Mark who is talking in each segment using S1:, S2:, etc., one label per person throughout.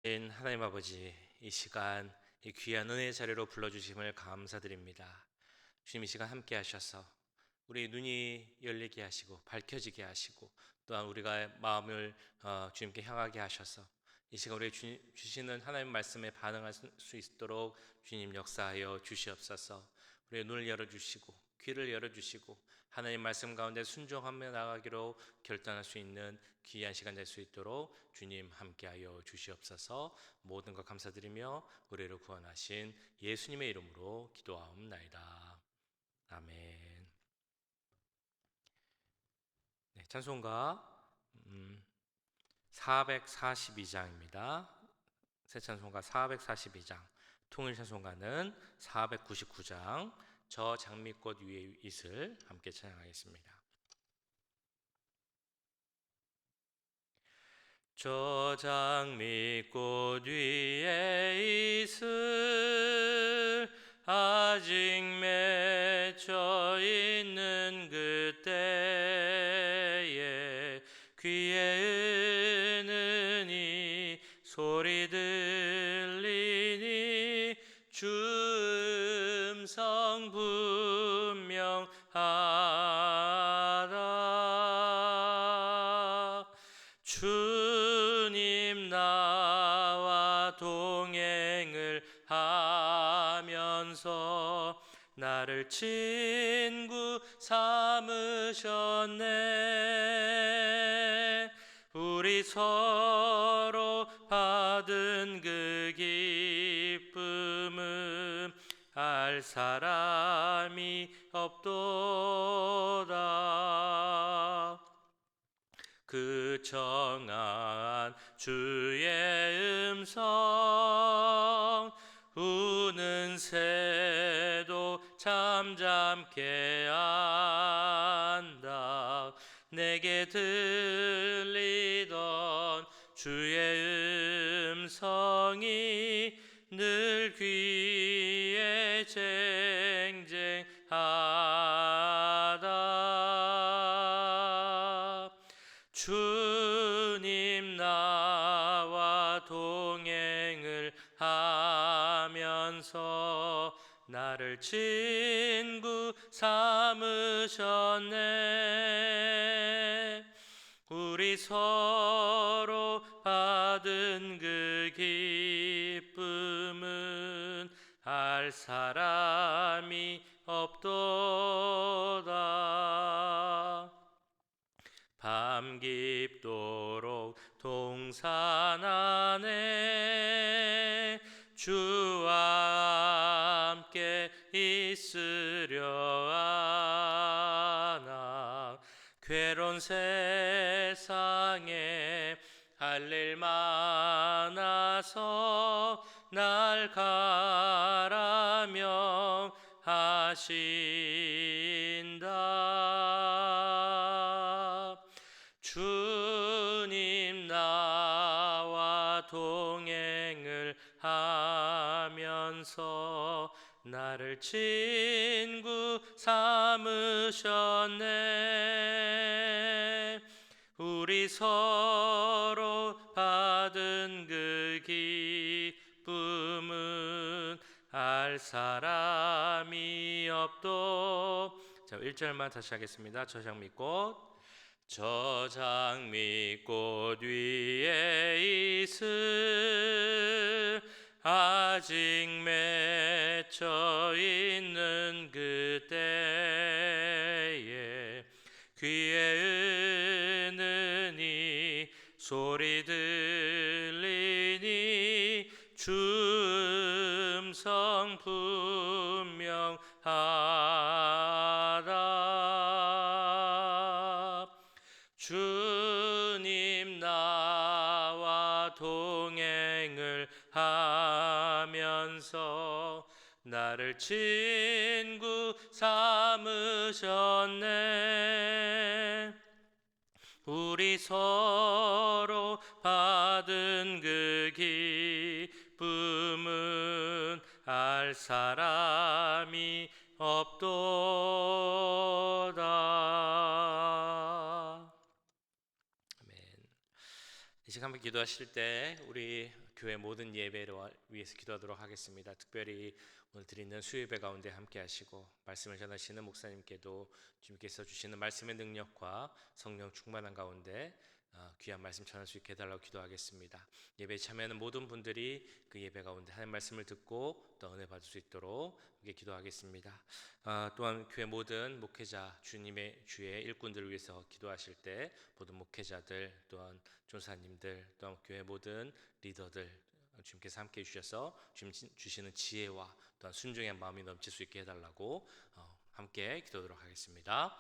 S1: 하나님 아버지, 이 시간 이 귀한 은혜의 자리로 불러주심을 감사드립니다. 주님, 이 시간 함께 하셔서 우리 눈이 열리게 하시고 밝혀지게 하시고 또한 우리가 마음을 주님께 향하게 하셔서 이 시간 우리 주시는 하나님 말씀에 반응할 수 있도록 주님 역사하여 주시옵소서. 우리의 눈을 열어주시고 귀를 열어주시고 하나님 말씀 가운데 순종하며 나가기로 결단할 수 있는 귀한 시간 될 수 있도록 주님 함께하여 주시옵소서. 모든 것 감사드리며 우리를 구원하신 예수님의 이름으로 기도하옵나이다. 아멘. 네, 찬송가 442장입니다. 새 찬송가 442장, 통일 찬송가는 499장, 저 장미꽃 위에 있을 함께 찬양하겠습니다. 저 장미꽃 위에 있을 아직 맺혀 있는 그때에 귀에 은은히 소리 들리니 주 음성 분명하다. 주님 나와 동행을 하면서 나를 친구 삼으셨네. 우리 서로 받은 그 기쁨은 알 사람이 없도다. 그 정한 주의 음성 우는 새도 잠잠케 한다. 내게 들리던 주의 음성이 늘 귀에 쟁쟁하다. 주님 나와 동행을 하면서 나를 친구 삼으셨네. 우리 서로 받은 그 기쁨은 알 사람이 없도다. 밤 깊도록 동산 안에 주와 함께 있으려 하나. 괴로운 세상에 할 일 많아서 날 가라며 하신다. 주님 나와 동행을 하면서 나를 친구 삼으셨네. 우리 서로 받은 그 기쁨은 알 사람이 없도. 자, 1절만 다시 하겠습니다. 저 장미꽃. 저 장미꽃 위에 있을 아직 맺혀 있는 그때에 귀에 은은히 소리 들리니 주 음성 분명하다. 주님 나와 동행을 하면서 나를 친구 삼으셨네. 우리 서로 받은 그 기쁨은 알 사람이 없도다. 아멘. 이 시간 한번 기도하실 때 우리 교회 모든 예배를 위해서 기도하도록 하겠습니다. 특별히 오늘 드리는 수요예배 가운데 함께 하시고 말씀을 전하시는 목사님께도 주님께서 주시는 말씀의 능력과 성령 충만한 가운데 귀한 말씀 전할 수 있게 해달라고 기도하겠습니다. 예배에 참여하는 모든 분들이 그 예배 가운데 하나님 말씀을 듣고 또 은혜 받을 수 있도록 함께 기도하겠습니다. 또한 교회 모든 목회자 주님의 주의 일꾼들을 위해서 기도하실 때 모든 목회자들 또한 전사님들 또한 교회 모든 리더들 주님께서 함께 해주셔서 주님 주시는 지혜와 또한 순종의 마음이 넘칠 수 있게 해달라고 함께 기도하도록 하겠습니다.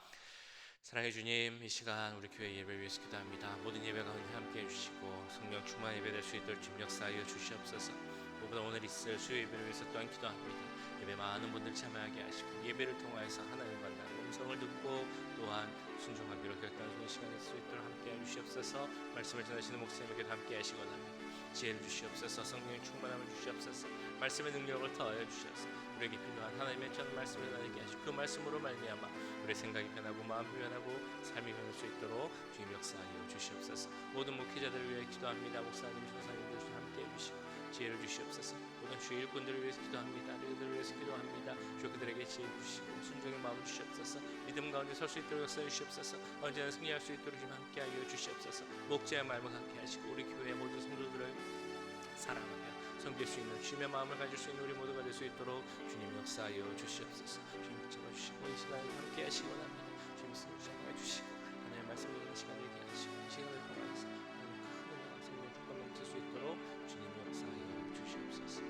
S1: 사랑해 주님, 이 시간 우리 교회 예배를 위해서 기도합니다. 모든 예배 가운데 함께 해주시고 성령 충만 예배될 수 있도록 주님 역사하여 주시옵소서. 무엇보다 오늘 있을 수요 예배를 위해서 또한 기도합니다. 예배 많은 분들 참여하게 하시고 예배를 통하여서 하나님을 만나는 음성을 듣고 또한 순종하기로 결단하는 시간이 있을 수 있도록 함께 해주시옵소서. 말씀을 전하시는 목사님에게도 함께 하시고 합니다. 지혜를 주시옵소서. 성령의 충만함을 주시옵소서. 말씀의 능력을 더하여 주시옵소서. 우리에게 필요한 하나님의 전 말씀을 나누게 하시고 그 말씀으로 말미암아 우리의 생각이 변하고 마음이 변하고 삶이 변할 수 있도록 주님 역사하여 주시옵소서. 모든 목회자들을 위해 기도합니다. 목사님, 전사님들 함께 해주시고 지혜를 주시옵소서. 모든 주의 일꾼들을 위해서 기도합니다. 리더들을 위해서 기도합니다. 주 그들에게 지혜를 주시고 순종의 마음을 주시옵소서. 믿음 가운데 설 수 있도록 역사해 주시옵소서. 언제나 승리할 수 있도록 주님 함께하여 주시옵소서. 목자의 마음을 갖게 하시고 우리 교회의 모든 성도들을 사랑하며 섬길 수 있는 주님의 마음을 가질 수 있는 우리 모두가 될 수 있도록 주님 역사하여 주시옵소서. 주님 잡아주시고 이 시간에 함께 하시기 원합니다. 주님 말씀을 전해 주시고 하나님의 말씀을 듣는 시간을 있게 하시고 이 시간을 통해서 하나님 큰 은혜와 성령 충만 넘칠 수 있도록 주님 역사하여 주시옵소서.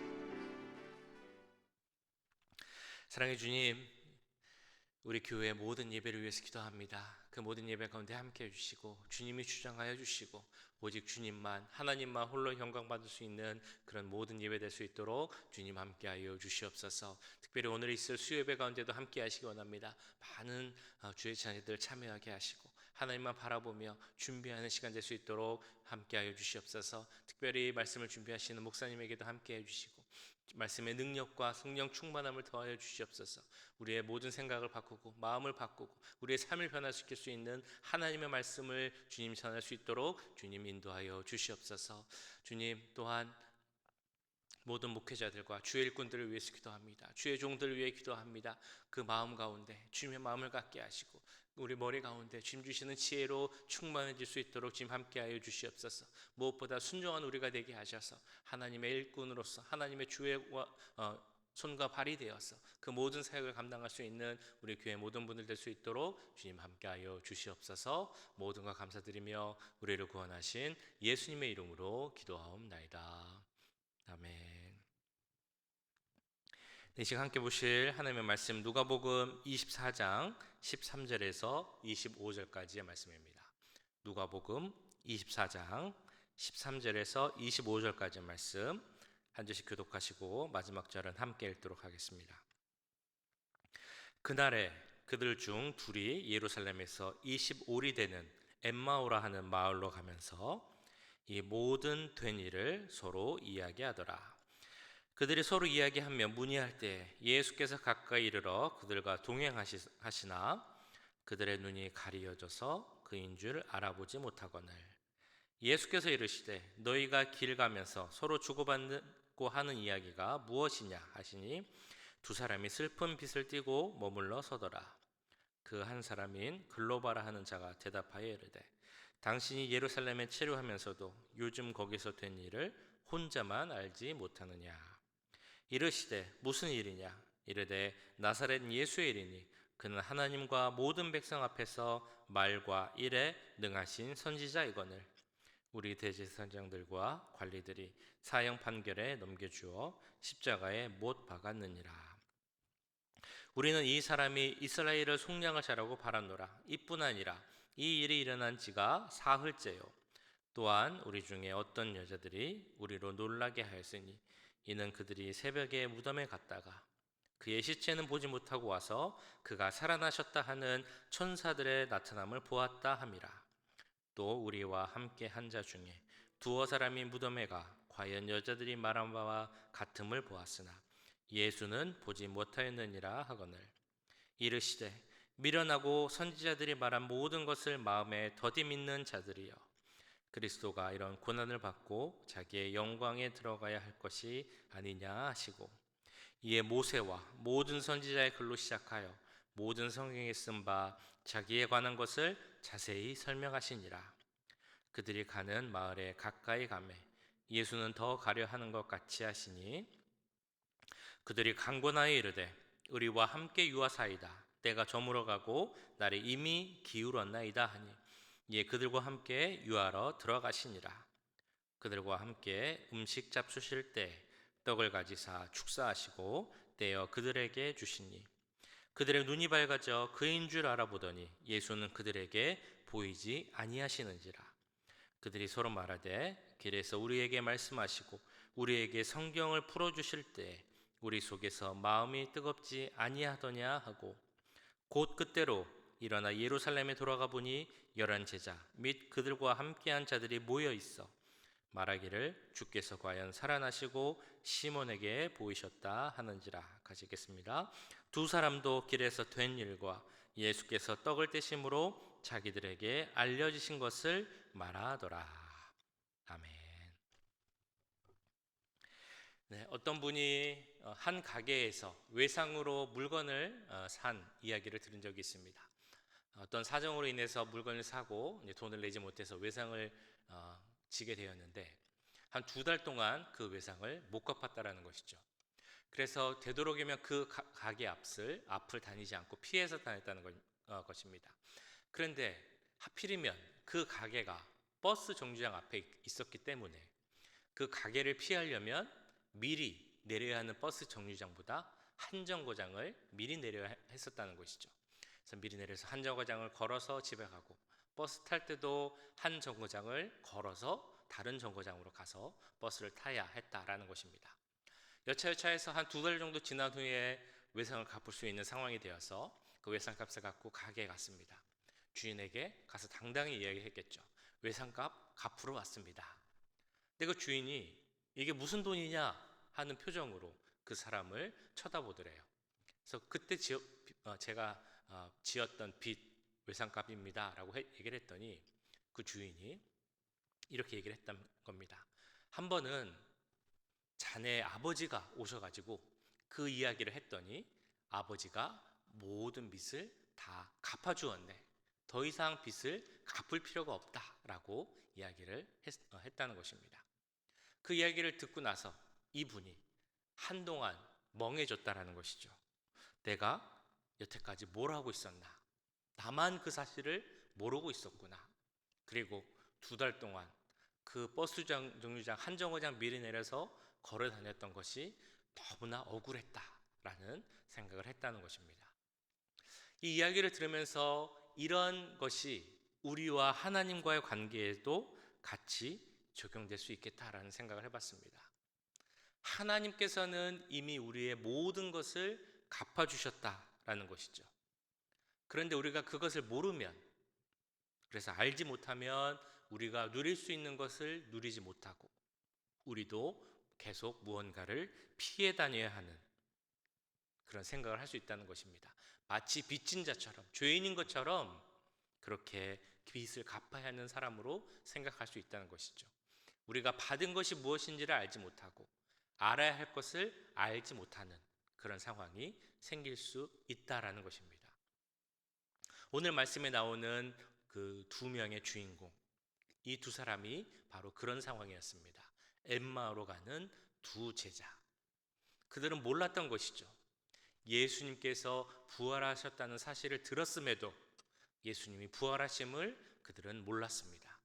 S1: 사랑해 주님, 우리 교회의 모든 예배를 위해서 기도합니다. 그 모든 예배 가운데 함께 해주시고 주님이 주장하여 주시고 오직 주님만 하나님만 홀로 영광 받을 수 있는 그런 모든 예배 될 수 있도록 주님 함께하여 주시옵소서. 특별히 오늘 있을 수요예배 가운데도 함께 하시기 원합니다. 많은 주의 자녀들 참여하게 하시고 하나님만 바라보며 준비하는 시간 될 수 있도록 함께하여 주시옵소서. 특별히 말씀을 준비하시는 목사님에게도 함께해 주시고 말씀의 능력과 성령 충만함을 더하여 주시옵소서. 우리의 모든 생각을 바꾸고 마음을 바꾸고 우리의 삶을 변화시킬 수 있는 하나님의 말씀을 주님 전할 수 있도록 주님 인도하여 주시옵소서. 주님 또한 모든 목회자들과 주의 일꾼들을 위해서 기도합니다. 주의 종들을 위해 기도합니다. 그 마음 가운데 주님의 마음을 갖게 하시고 우리 머리 가운데 주님 주시는 지혜로 충만해질 수 있도록 주님 함께하여 주시옵소서. 무엇보다 순종한 우리가 되게 하셔서 하나님의 일꾼으로서 하나님의 주의 손과 발이 되어서 그 모든 사역을 감당할 수 있는 우리 교회 모든 분들 될 수 있도록 주님 함께하여 주시옵소서. 모든 것 감사드리며 우리를 구원하신 예수님의 이름으로 기도하옵나이다. 아멘. 이 시간 함께 보실 하나님의 말씀 누가복음 24장 13절에서 25절까지의 말씀입니다. 누가복음 24장 13절에서 25절까지의 말씀 한 절씩 교독하시고 마지막 절은 함께 읽도록 하겠습니다. 그날에 그들 중 둘이 예루살렘에서 25리 되는 엠마오라 하는 마을로 가면서 이 모든 된 일을 서로 이야기하더라. 그들이 서로 이야기하며 문의할 때 예수께서 가까이 이르러 그들과 동행하시나 그들의 눈이 가리어져서 그인 줄 알아보지 못하거늘 예수께서 이르시되 너희가 길 가면서 서로 주고받고 하는 이야기가 무엇이냐 하시니 두 사람이 슬픈 빛을 띠고 머물러 서더라. 그 한 사람인 글로바라 하는 자가 대답하여 이르되 당신이 예루살렘에 체류하면서도 요즘 거기서 된 일을 혼자만 알지 못하느냐. 이르시되 무슨 일이냐. 이르되 나사렛 예수의 일이니 그는 하나님과 모든 백성 앞에서 말과 일에 능하신 선지자이거늘 우리 대제사장들과 관리들이 사형 판결에 넘겨주어 십자가에 못 박았느니라. 우리는 이 사람이 이스라엘을 속량을 잘하고 바라노라. 이뿐 아니라 이 일이 일어난 지가 사흘째요. 또한 우리 중에 어떤 여자들이 우리로 놀라게 하였으니 이는 그들이 새벽에 무덤에 갔다가 그의 시체는 보지 못하고 와서 그가 살아나셨다 하는 천사들의 나타남을 보았다 함이라. 또 우리와 함께 한 자 중에 두어 사람이 무덤에 가 과연 여자들이 말한 바와 같음을 보았으나 예수는 보지 못하였느니라 하거늘 이르시되 미련하고 선지자들이 말한 모든 것을 마음에 더디 믿는 자들이여 그리스도가 이런 고난을 받고 자기의 영광에 들어가야 할 것이 아니냐 하시고, 이에 모세와 모든 선지자의 글로 시작하여 모든 성경에 쓴 바 자기에 관한 것을 자세히 설명하시니라. 그들이 가는 마을에 가까이 가매 예수는 더 가려 하는 것 같이 하시니, 그들이 강권하여 이르되 우리와 함께 유하사이다. 때가 저물어 가고 날이 이미 기울었나이다 하니, 이에 그들과 함께 유하러 들어가시니라. 그들과 함께 음식 잡수실 때 떡을 가지사 축사하시고 떼어 그들에게 주시니, 그들의 눈이 밝아져 그인 줄 알아보더니 예수는 그들에게 보이지 아니하시는지라. 그들이 서로 말하되 길에서 우리에게 말씀하시고 우리에게 성경을 풀어주실 때 우리 속에서 마음이 뜨겁지 아니하더냐 하고, 곧 그때로 일어나 예루살렘에 돌아가 보니 열한 제자 및 그들과 함께한 자들이 모여 있어 말하기를 주께서 과연 살아나시고 시몬에게 보이셨다 하는지라. 같이 읽겠습니다. 두 사람도 길에서 된 일과 예수께서 떡을 떼심으로 자기들에게 알려주신 것을 말하더라. 아멘. 네, 어떤 분이 한 가게에서 외상으로 물건을 산 이야기를 들은 적이 있습니다. 어떤 사정으로 인해서 물건을 사고 이제 돈을 내지 못해서 외상을 지게 되었는데, 한 2달 동안 그 외상을 못 갚았다라는 것이죠. 그래서 되도록이면 그 가게 앞을 다니지 않고 피해서 다녔다는 것입니다. 그런데 하필이면 그 가게가 버스 정류장 앞에 있었기 때문에 그 가게를 피하려면 미리 내려야 하는 버스 정류장보다 한 정거장을 미리 내려야 했었다는 것이죠. 그래서 미리 내려서 한 정거장을 걸어서 집에 가고, 버스 탈 때도 한 정거장을 걸어서 다른 정거장으로 가서 버스를 타야 했다라는 것입니다. 여차여차해서 한 2달 정도 지난 후에 외상을 갚을 수 있는 상황이 되어서 그 외상값을 갖고 가게에 갔습니다. 주인에게 가서 당당히 이야기했겠죠. 외상값 갚으러 왔습니다. 근데 그 주인이 이게 무슨 돈이냐 하는 표정으로 그 사람을 쳐다보더래요. 그래서 그때 제가 지었던 빚 외상값입니다 라고 얘기를 했더니, 그 주인이 이렇게 얘기를 했던 겁니다. 한 번은 자네 아버지가 오셔가지고 그 이야기를 했더니 아버지가 모든 빚을 다 갚아주었네. 더 이상 빚을 갚을 필요가 없다라고 이야기를 했다는 것입니다. 그 이야기를 듣고 나서 이분이 한동안 멍해졌다라는 것이죠. 내가 여태까지 뭘 하고 있었나? 나만 그 사실을 모르고 있었구나. 그리고 2달 동안 그 버스 정류장 한 정거장 미리 내려서 걸어 다녔던 것이 너무나 억울했다라는 생각을 했다는 것입니다. 이 이야기를 들으면서 이런 것이 우리와 하나님과의 관계에도 같이 적용될 수 있겠다라는 생각을 해봤습니다. 하나님께서는 이미 우리의 모든 것을 갚아주셨다라는 것이죠. 그런데 우리가 그것을 모르면, 그래서 알지 못하면 우리가 누릴 수 있는 것을 누리지 못하고 우리도 계속 무언가를 피해 다녀야 하는 그런 생각을 할 수 있다는 것입니다. 마치 빚진 자처럼, 죄인인 것처럼 그렇게 빚을 갚아야 하는 사람으로 생각할 수 있다는 것이죠. 우리가 받은 것이 무엇인지를 알지 못하고 알아야 할 것을 알지 못하는 그런 상황이 생길 수 있다라는 것입니다. 오늘 말씀에 나오는 그 2명의 주인공, 이 2사람이 바로 그런 상황이었습니다. 엠마오로 가는 2 제자. 그들은 몰랐던 것이죠. 예수님께서 부활하셨다는 사실을 들었음에도 예수님이 부활하심을 그들은 몰랐습니다.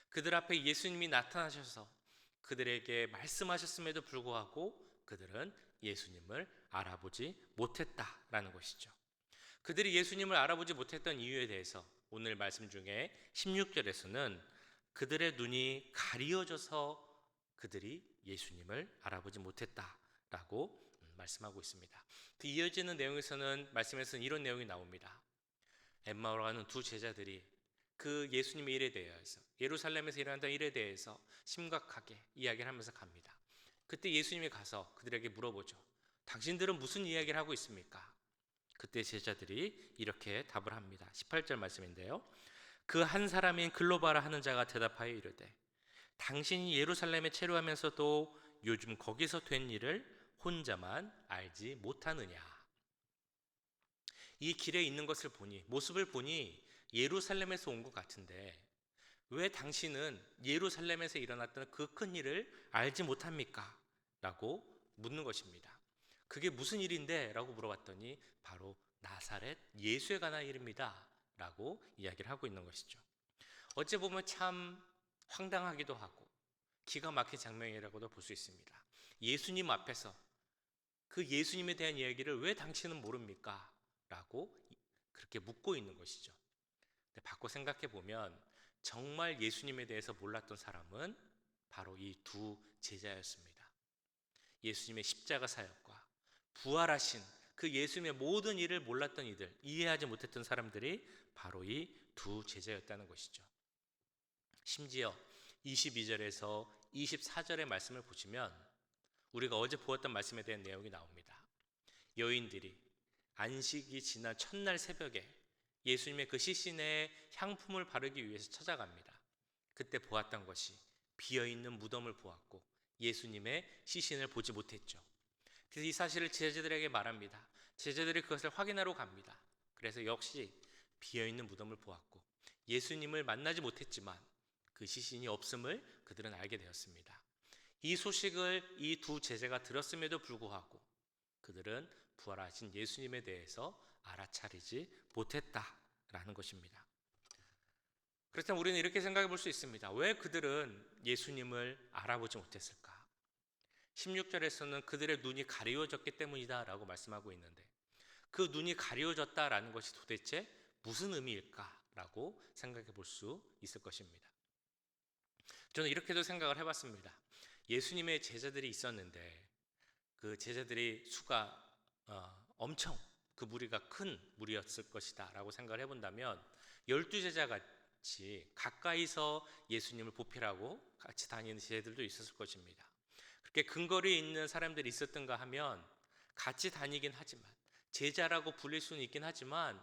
S1: 그들 앞에 예수님이 나타나셔서 그들에게 말씀하셨음에도 불구하고 그들은 예수님을 알아보지 못했다라는 것이죠. 그들이 예수님을 알아보지 못했던 이유에 대해서 오늘 말씀 중에 16절에서는 그들의 눈이 가리워져서 그들이 예수님을 알아보지 못했다라고 말씀하고 있습니다. 그 이어지는 내용에서는, 말씀에서는 이런 내용이 나옵니다. 엠마오로 가는 2 제자들이 그 예수님의 일에 대해서, 예루살렘에서 일어났던 일에 대해서 심각하게 이야기를 하면서 갑니다. 그때 예수님이 가서 그들에게 물어보죠. 당신들은 무슨 이야기를 하고 있습니까? 그때 제자들이 이렇게 답을 합니다. 18절 말씀인데요. 그 한 사람인 글로바라 하는 자가 대답하여 이르되 당신이 예루살렘에 체류하면서도 요즘 거기서 된 일을 혼자만 알지 못하느냐. 이 길에 있는 것을 보니, 모습을 보니 예루살렘에서 온 것 같은데 왜 당신은 예루살렘에서 일어났던 그 큰 일을 알지 못합니까? 라고 묻는 것입니다. 그게 무슨 일인데? 라고 물어봤더니 바로 나사렛 예수에 관한 일입니다. 라고 이야기를 하고 있는 것이죠. 어찌 보면 참 황당하기도 하고 기가 막힌 장면이라고도 볼 수 있습니다. 예수님 앞에서 그 예수님에 대한 이야기를 왜 당신은 모릅니까? 라고 그렇게 묻고 있는 것이죠. 근데 바꿔 생각해 보면 정말 예수님에 대해서 몰랐던 사람은 바로 이 두 제자였습니다. 예수님의 십자가 사역과 부활하신 그 예수님의 모든 일을 몰랐던 이들, 이해하지 못했던 사람들이 바로 이 두 제자였다는 것이죠. 심지어 22절에서 24절의 말씀을 보시면 우리가 어제 보았던 말씀에 대한 내용이 나옵니다. 여인들이 안식이 지난 첫날 새벽에 예수님의 그 시신에 향품을 바르기 위해서 찾아갑니다. 그때 보았던 것이 비어있는 무덤을 보았고 예수님의 시신을 보지 못했죠. 그래서 이 사실을 제자들에게 말합니다. 제자들이 그것을 확인하러 갑니다. 그래서 역시 비어있는 무덤을 보았고 예수님을 만나지 못했지만 그 시신이 없음을 그들은 알게 되었습니다. 이 소식을 이 두 제자가 들었음에도 불구하고 그들은 부활하신 예수님에 대해서 알아차리지 못했다라는 것입니다. 그렇다면 우리는 이렇게 생각해 볼 수 있습니다. 왜 그들은 예수님을 알아보지 못했을까? 16절에서는 그들의 눈이 가리워졌기 때문이다 라고 말씀하고 있는데 그 눈이 가리워졌다라는 것이 도대체 무슨 의미일까라고 생각해 볼 수 있을 것입니다. 저는 이렇게도 생각을 해봤습니다. 예수님의 제자들이 있었는데 그 제자들이 수가 엄청 그 무리가 큰 무리였을 것이다 라고 생각을 해본다면 12제자 같이 가까이서 예수님을 보필하고 같이 다니는 제자들도 있었을 것입니다. 그렇게 근거리에 있는 사람들이 있었던가 하면 같이 다니긴 하지만 제자라고 불릴 수는 있긴 하지만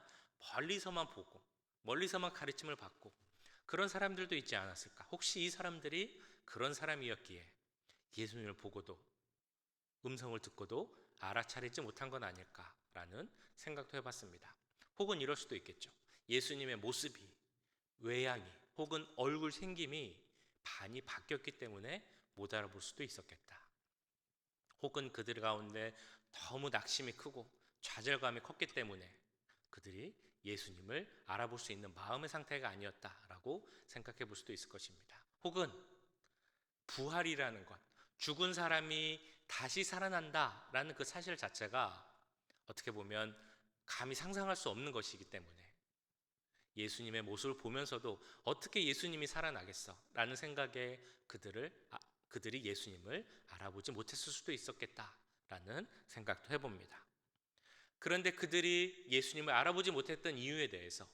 S1: 멀리서만 보고 멀리서만 가르침을 받고 그런 사람들도 있지 않았을까? 혹시 이 사람들이 그런 사람이었기에 예수님을 보고도 음성을 듣고도 알아차리지 못한 건 아닐까라는 생각도 해봤습니다. 혹은 이럴 수도 있겠죠. 예수님의 모습이, 외양이 혹은 얼굴 생김이 많이 바뀌었기 때문에 못 알아볼 수도 있었겠다. 혹은 그들 가운데 너무 낙심이 크고 좌절감이 컸기 때문에 그들이 예수님을 알아볼 수 있는 마음의 상태가 아니었다라고 생각해 볼 수도 있을 것입니다. 혹은 부활이라는 것, 죽은 사람이 다시 살아난다라는 그 사실 자체가 어떻게 보면 감히 상상할 수 없는 것이기 때문에 예수님의 모습을 보면서도 어떻게 예수님이 살아나겠어? 라는 생각에 그들이 예수님을 알아보지 못했을 수도 있었겠다라는 생각도 해봅니다. 그런데 그들이 예수님을 알아보지 못했던 이유에 대해서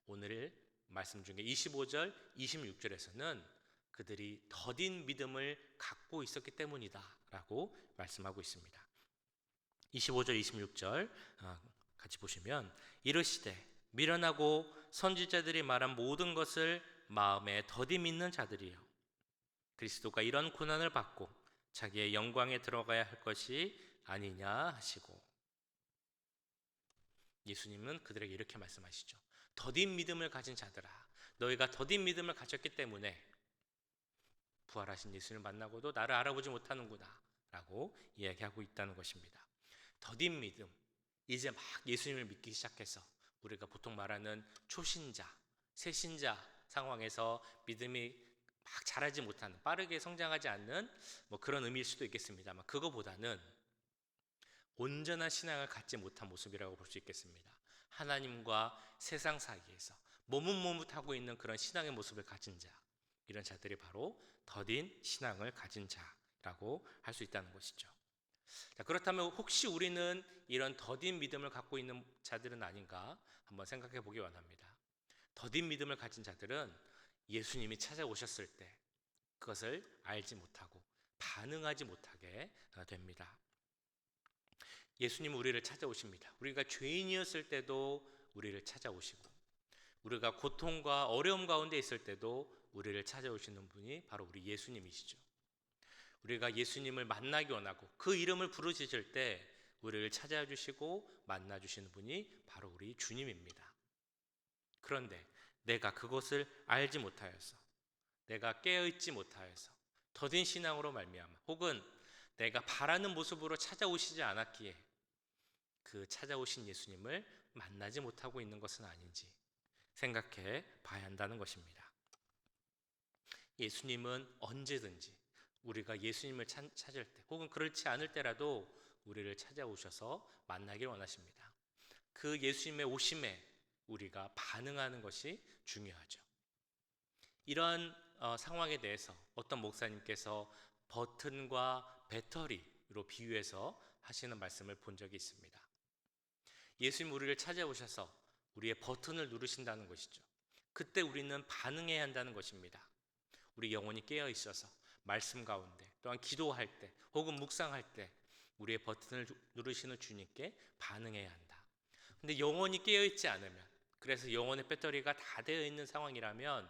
S1: 오늘 말씀 중에 25절, 26절에서는 그들이 더딘 믿음을 갖고 있었기 때문이다 라고 말씀하고 있습니다. 25절, 26절 같이 보시면 이르시되 미련하고 선지자들이 말한 모든 것을 마음에 더디 믿는 자들이요 그리스도가 이런 고난을 받고 자기의 영광에 들어가야 할 것이 아니냐 하시고 예수님은 그들에게 이렇게 말씀하시죠. 더딘 믿음을 가진 자들아 너희가 더딘 믿음을 가졌기 때문에 부활하신 예수님을 만나고도 나를 알아보지 못하는구나 라고 이야기하고 있다는 것입니다. 더딘 믿음, 이제 막 예수님을 믿기 시작해서 우리가 보통 말하는 초신자, 새신자 상황에서 믿음이 막 자라지 못하는, 빠르게 성장하지 않는 그런 의미일 수도 있겠습니다만 그거보다는 온전한 신앙을 갖지 못한 모습이라고 볼 수 있겠습니다. 하나님과 세상 사이에서 머뭇머뭇하고 있는 그런 신앙의 모습을 가진 자, 이런 자들이 바로 더딘 신앙을 가진 자라고 할 수 있다는 것이죠. 자, 그렇다면 혹시 우리는 이런 더딘 믿음을 갖고 있는 자들은 아닌가 한번 생각해 보기 원합니다. 더딘 믿음을 가진 자들은 예수님이 찾아오셨을 때 그것을 알지 못하고 반응하지 못하게 됩니다. 예수님은 우리를 찾아오십니다. 우리가 죄인이었을 때도 우리를 찾아오시고 우리가 고통과 어려움 가운데 있을 때도 우리를 찾아오시는 분이 바로 우리 예수님이시죠. 우리가 예수님을 만나기 원하고 그 이름을 부르짖을 때 우리를 찾아주시고 만나주시는 분이 바로 우리 주님입니다. 그런데 내가 그것을 알지 못하여서, 내가 깨어있지 못하여서 더딘 신앙으로 말미암아, 혹은 내가 바라는 모습으로 찾아오시지 않았기에 그 찾아오신 예수님을 만나지 못하고 있는 것은 아닌지 생각해 봐야 한다는 것입니다. 예수님은 언제든지 우리가 예수님을 찾을 때, 혹은 그렇지 않을 때라도 우리를 찾아오셔서 만나길 원하십니다. 그 예수님의 오심에 우리가 반응하는 것이 중요하죠. 이런 상황에 대해서 어떤 목사님께서 버튼과 배터리로 비유해서 하시는 말씀을 본 적이 있습니다. 예수님 우리를 찾아오셔서 우리의 버튼을 누르신다는 것이죠. 그때 우리는 반응해야 한다는 것입니다. 우리 영혼이 깨어 있어서 말씀 가운데, 또한 기도할 때 혹은 묵상할 때 우리의 버튼을 누르시는 주님께 반응해야 한다. 근데 영혼이 깨어 있지 않으면, 그래서 영혼의 배터리가 다 되어 있는 상황이라면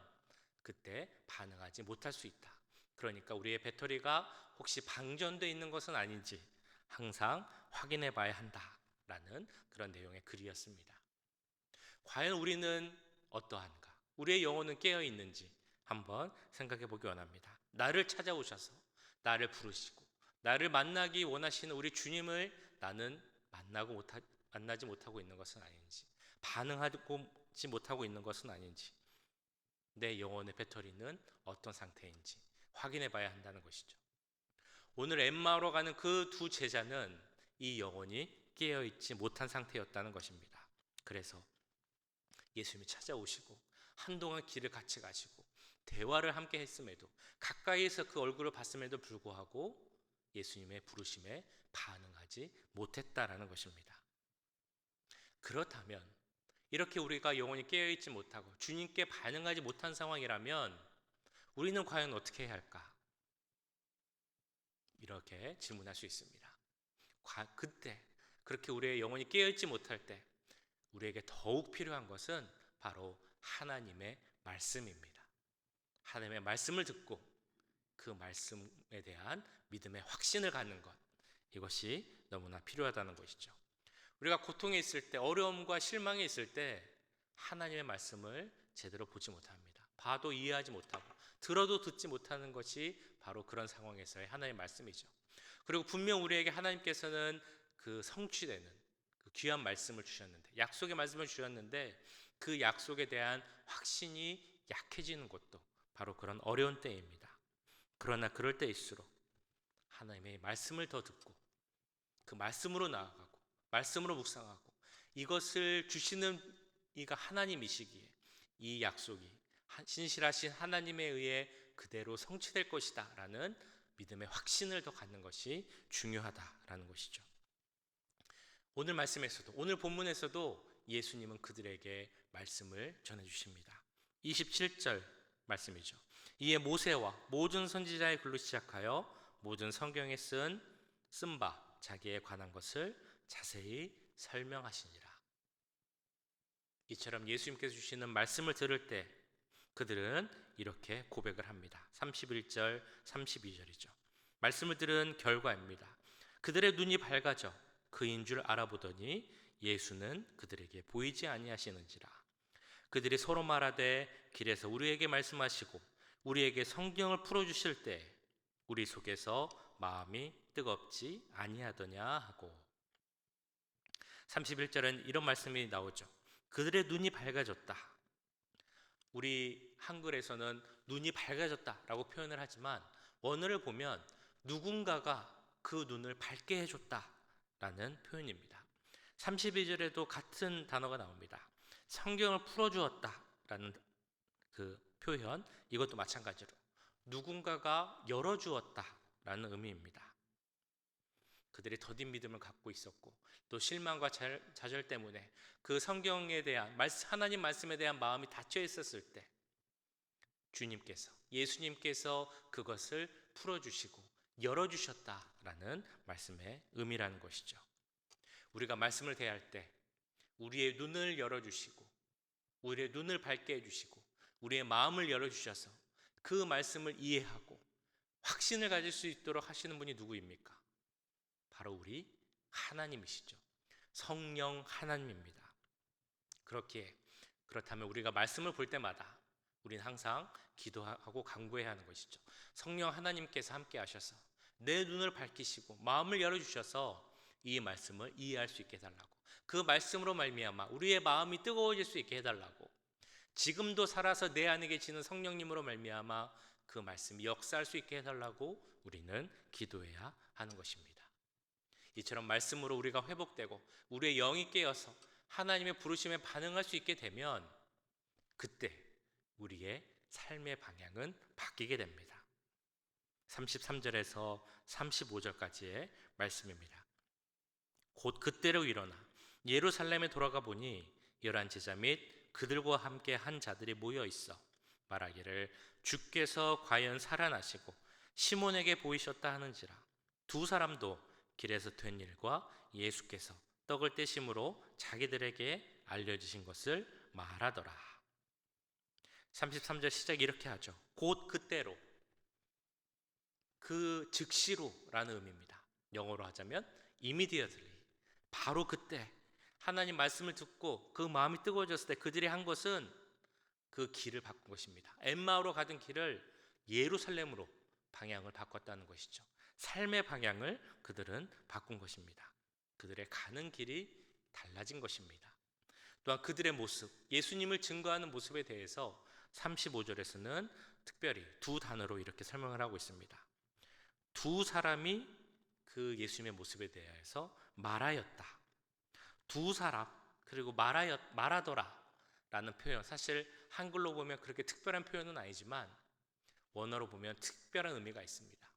S1: 그때 반응하지 못할 수 있다. 그러니까 우리의 배터리가 혹시 방전되어 있는 것은 아닌지 항상 확인해 봐야 한다라는 그런 내용의 글이었습니다. 과연 우리는 어떠한가? 우리의 영혼은 깨어 있는지 한번 생각해 보기 원합니다. 나를 찾아오셔서 나를 부르시고 나를 만나기 원하시는 우리 주님을 나는 만나지 못하고 있는 것은 아닌지, 반응하지 못하고 있는 것은 아닌지, 내 영혼의 배터리는 어떤 상태인지 확인해 봐야 한다는 것이죠. 오늘 엠마오로 가는 그 두 제자는 이 영혼이 깨어있지 못한 상태였다는 것입니다. 그래서 예수님이 찾아오시고 한동안 길을 같이 가시고 대화를 함께 했음에도, 가까이에서 그 얼굴을 봤음에도 불구하고 예수님의 부르심에 반응하지 못했다라는 것입니다. 그렇다면 이렇게 우리가 영혼이 깨어있지 못하고 주님께 반응하지 못한 상황이라면 우리는 과연 어떻게 해야 할까? 이렇게 질문할 수 있습니다. 그때 그렇게 우리의 영혼이 깨어있지 못할 때 우리에게 더욱 필요한 것은 바로 하나님의 말씀입니다. 하나님의 말씀을 듣고 그 말씀에 대한 믿음의 확신을 갖는 것, 이것이 너무나 필요하다는 것이죠. 우리가 고통에 있을 때, 어려움과 실망에 있을 때 하나님의 말씀을 제대로 보지 못합니다. 봐도 이해하지 못하고 들어도 듣지 못하는 것이 바로 그런 상황에서의 하나님의 말씀이죠. 그리고 분명 우리에게 하나님께서는 그 성취되는 그 귀한 말씀을 주셨는데, 약속의 말씀을 주셨는데 그 약속에 대한 확신이 약해지는 것도 바로 그런 어려운 때입니다. 그러나 그럴 때일수록 하나님의 말씀을 더 듣고 그 말씀으로 나아가고 말씀으로 묵상하고 이것을 주시는 이가 하나님이시기에 이 약속이 신실하신 하나님에 의해 그대로 성취될 것이다 라는 믿음의 확신을 더 갖는 것이 중요하다라는 것이죠. 오늘 말씀에서도, 오늘 본문에서도 예수님은 그들에게 말씀을 전해주십니다. 27절 말씀이죠. 이에 모세와 모든 선지자의 글로 시작하여 모든 성경에 쓴 바 자기에 관한 것을 자세히 설명하시니라. 이처럼 예수님께서 주시는 말씀을 들을 때 그들은 이렇게 고백을 합니다. 31절, 32절이죠. 말씀을 들은 결과입니다. 그들의 눈이 밝아져 그인 줄 알아보더니 예수는 그들에게 보이지 아니하시는지라. 그들이 서로 말하되 길에서 우리에게 말씀하시고 우리에게 성경을 풀어주실 때 우리 속에서 마음이 뜨겁지 아니하더냐 하고. 31절은 이런 말씀이 나오죠. 그들의 눈이 밝아졌다. 우리 한글에서는 눈이 밝아졌다라고 표현을 하지만 원어를 보면 누군가가 그 눈을 밝게 해줬다라는 표현입니다. 32절에도 같은 단어가 나옵니다. 성경을 풀어주었다라는 그 표현, 이것도 마찬가지로 누군가가 열어주었다라는 의미입니다. 그들이 더딘 믿음을 갖고 있었고 또 실망과 좌절 때문에 그 성경에 대한 하나님 말씀에 대한 마음이 닫혀 있었을 때 주님께서, 예수님께서 그것을 풀어주시고 열어주셨다라는 말씀의 의미라는 것이죠. 우리가 말씀을 대할 때 우리의 눈을 열어주시고 우리의 눈을 밝게 해주시고 우리의 마음을 열어주셔서 그 말씀을 이해하고 확신을 가질 수 있도록 하시는 분이 누구입니까? 바로 우리 하나님이시죠. 성령 하나님입니다. 그렇다면 우리가 말씀을 볼 때마다 우리는 항상 기도하고 간구해야 하는 것이죠. 성령 하나님께서 함께 하셔서 내 눈을 밝히시고 마음을 열어주셔서 이 말씀을 이해할 수 있게 해달라고, 그 말씀으로 말미암아 우리의 마음이 뜨거워질 수 있게 해달라고, 지금도 살아서 내 안에 계시는 성령님으로 말미암아 그 말씀이 역사할 수 있게 해달라고 우리는 기도해야 하는 것입니다. 이처럼 말씀으로 우리가 회복되고 우리의 영이 깨어서 하나님의 부르심에 반응할 수 있게 되면 그때 우리의 삶의 방향은 바뀌게 됩니다. 33절에서 35절까지의 말씀입니다. 곧 그때로 일어나 예루살렘에 돌아가 보니 11 제자 및 그들과 함께 한 자들이 모여 있어 말하기를 주께서 과연 살아나시고 시몬에게 보이셨다 하는지라. 두 사람도 길에서 된 일과 예수께서 떡을 떼심으로 자기들에게 알려주신 것을 말하더라. 33절 시작 이렇게 하죠. 곧 그때로, 그 즉시로라는 의미입니다. 영어로 하자면 immediately, 바로 그때 하나님 말씀을 듣고 그 마음이 뜨거워졌을 때 그들이 한 것은 그 길을 바꾼 것입니다. 엠마오로 가던 길을 예루살렘으로 방향을 바꿨다는 것이죠. 삶의 방향을 그들은 바꾼 것입니다. 그들의 가는 길이 달라진 것입니다. 또한 그들의 모습, 예수님을 증거하는 모습에 대해서 35절에서는 특별히 두 단어로 이렇게 설명을 하고 있습니다. 두 사람이 그 예수님의 모습에 대해서 말하였다. 두 사람, 그리고 말하더라 라는 표현, 사실 한글로 보면 그렇게 특별한 표현은 아니지만 원어로 보면 특별한 의미가 있습니다.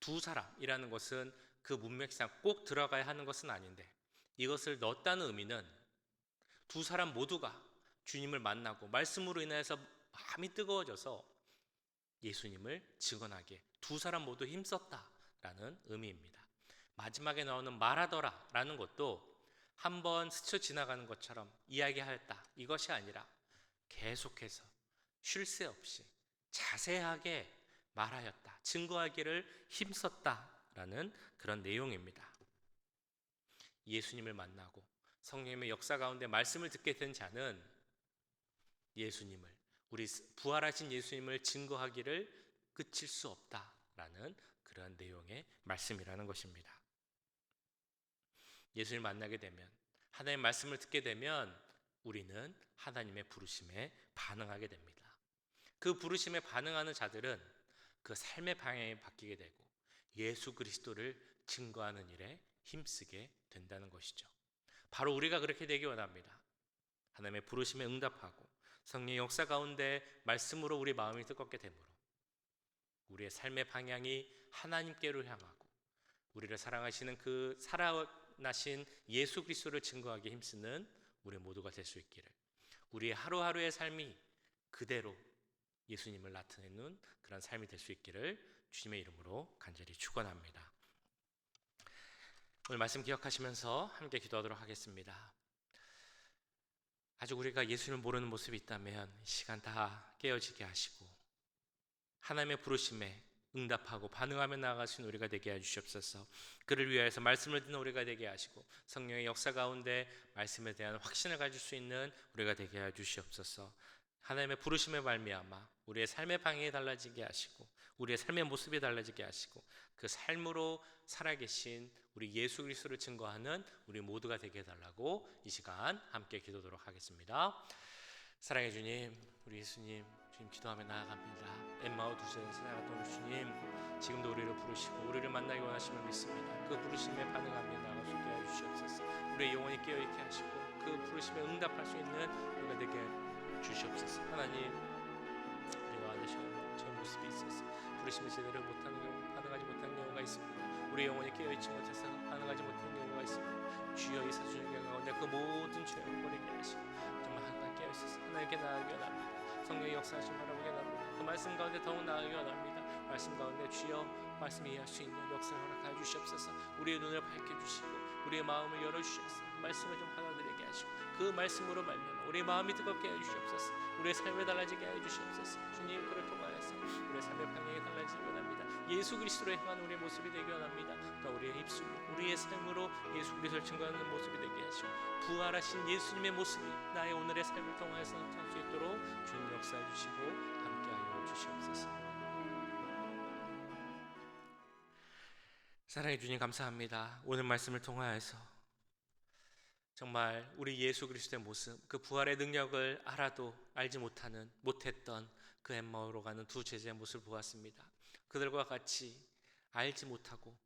S1: 두 사람이라는 것은 그 문맥상 꼭 들어가야 하는 것은 아닌데, 이것을 넣었다는 의미는 두 사람 모두가 주님을 만나고 말씀으로 인해서 마음이 뜨거워져서 예수님을 증언하기에 두 사람 모두 힘썼다라는 의미입니다. 마지막에 나오는 말하더라라는 것도 한번 스쳐 지나가는 것처럼 이야기하였다, 이것이 아니라 계속해서 쉴 새 없이 자세하게 말하였다, 증거하기를 힘썼다라는 그런 내용입니다. 예수님을 만나고 성령님의 역사 가운데 말씀을 듣게 된 자는 예수님을, 우리 부활하신 예수님을 증거하기를 그칠 수 없다라는 그런 내용의 말씀이라는 것입니다. 예수님을 만나게 되면, 하나님의 말씀을 듣게 되면 우리는 하나님의 부르심에 반응하게 됩니다. 그 부르심에 반응하는 자들은 그 삶의 방향이 바뀌게 되고 예수 그리스도를 증거하는 일에 힘쓰게 된다는 것이죠. 바로 우리가 그렇게 되기 원합니다. 하나님의 부르심에 응답하고 성령의 역사 가운데 말씀으로 우리 마음이 뜨겁게 되므로 우리의 삶의 방향이 하나님께로 향하고 우리를 사랑하시는 그 살아나신 예수 그리스도를 증거하기 힘쓰는 우리 모두가 될 수 있기를, 우리의 하루하루의 삶이 그대로 예수님을 나타내는 그런 삶이 될 수 있기를 주님의 이름으로 간절히 축원합니다. 오늘 말씀 기억하시면서 함께 기도하도록 하겠습니다. 아직 우리가 예수님을 모르는 모습이 있다면 시간 다 깨어지게 하시고 하나님의 부르심에 응답하고 반응하며 나아가신 우리가 되게 해주시옵소서. 그를 위하여서 말씀을 듣는 우리가 되게 하시고 성령의 역사 가운데 말씀에 대한 확신을 가질 수 있는 우리가 되게 해주시옵소서. 하나님의 부르심에 말미암아 우리의 삶의 방향이 달라지게 하시고 우리의 삶의 모습이 달라지게 하시고 그 삶으로 살아계신 우리 예수 그리스도를 증거하는 우리 모두가 되게 해달라고 이 시간 함께 기도하도록 하겠습니다. 사랑해 주님, 우리 예수님, 주님 기도하며 나아갑니다. 엠마오 두세 살아갔던 우리 주님, 지금도 우리를 부르시고 우리를 만나기 원하심을 믿습니다. 그 부르심에 반응하며 나아갈 수 있게 해주시옵소서. 우리의 영혼이 깨어있게 하시고 그 부르심에 응답할 수 있는 우리가 되게 주시옵소서. 하나님, 우리와 안으시는 제 모습이 있어서 부르심을 제대로 못하는 경우, 반응하지 못하는 경우가 있습니다. 우리 영혼이 깨어있지 못해서 반응하지 못하는 경우가 있습니다. 주여 이 사주의 가운데 그 모든 죄를 버리게 하시고 정말 하나님 깨어있어서 하나님께 나아가기 원합니다. 성령의 역사하심 바라보게 원합니다. 그 말씀 가운데 더욱 나아가기 원합니다. 말씀 가운데 주여 말씀을 이해할 수 있는 역사를 허락하여 주시옵소서. 우리의 눈을 밝혀주시고 우리의 마음을 열어주셔서 말씀을 좀 받아들이게 하시고 그 말씀으로 말미암아 우리의 마음이 뜨겁게 해 주시옵소서. 우리의 삶을 달라지게 해 주시옵소서. 주님, 그를 통하여서 우리의 삶의 방향이 달라지기 원합니다. 예수 그리스도로 향한 우리의 모습이 되기 원합니다. 또 우리의 입술로, 우리의 삶으로 예수 그리스도를 증거하는 모습이 되게 하시고, 부활하신 예수님의 모습이 나의 오늘의 삶을 통하여서 나타날 수 있도록 주님 역사해 주시고 함께하여 주시옵소서. 사랑해 주님, 감사합니다. 오늘 말씀을 통하여서 정말 우리 예수 그리스도의 모습, 그 부활의 능력을 알아도 알지 못했던 그 엠마오로 가는 두 제자의 모습을 보았습니다. 그들과 같이 알지 못하고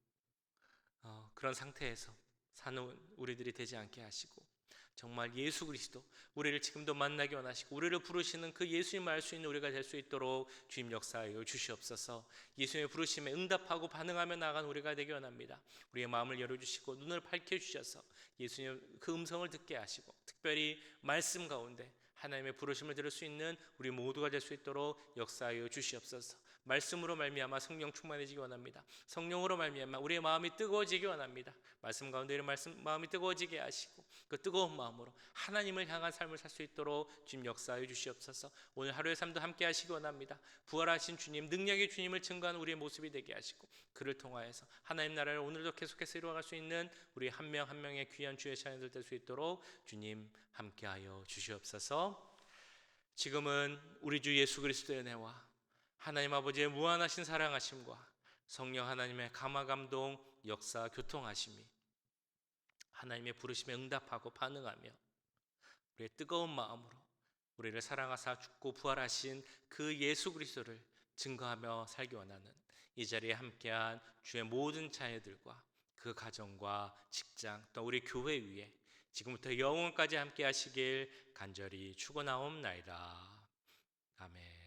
S1: 그런 상태에서 사는 우리들이 되지 않게 하시고, 정말 예수 그리스도, 우리를 지금도 만나기 원하시고 우리를 부르시는 그 예수님을 알 수 있는 우리가 될 수 있도록 주님 역사하여 주시옵소서. 예수님의 부르심에 응답하고 반응하며 나아간 우리가 되기 원합니다. 우리의 마음을 열어주시고 눈을 밝혀주셔서 예수님 그 음성을 듣게 하시고, 특별히 말씀 가운데 하나님의 부르심을 들을 수 있는 우리 모두가 될 수 있도록 역사하여 주시옵소서. 말씀으로 말미암아 성령 충만해지기 원합니다. 성령으로 말미암아 우리의 마음이 뜨거워지기 원합니다. 말씀 가운데 이런 마음이 뜨거워지게 하시고, 그 뜨거운 마음으로 하나님을 향한 삶을 살 수 있도록 주님 역사하여 주시옵소서. 오늘 하루의 삶도 함께 하시기 원합니다. 부활하신 주님, 능력의 주님을 증거하는 우리의 모습이 되게 하시고, 그를 통하여서 하나님 나라를 오늘도 계속해서 이루어갈 수 있는 우리 한 명 한 명의 귀한 주의 자녀들 될 수 있도록 주님 함께하여 주시옵소서. 지금은 우리 주 예수 그리스도의 은혜와 하나님 아버지의 무한하신 사랑하심과 성령 하나님의 감화감동 역사 교통하심이 하나님의 부르심에 응답하고 반응하며 우리의 뜨거운 마음으로 우리를 사랑하사 죽고 부활하신 그 예수 그리스도를 증거하며 살기 원하는 이 자리에 함께한 주의 모든 자녀들과 그 가정과 직장 또 우리 교회 위에 지금부터 영원까지 함께 하시길 간절히 축원하옵나이다. 아멘.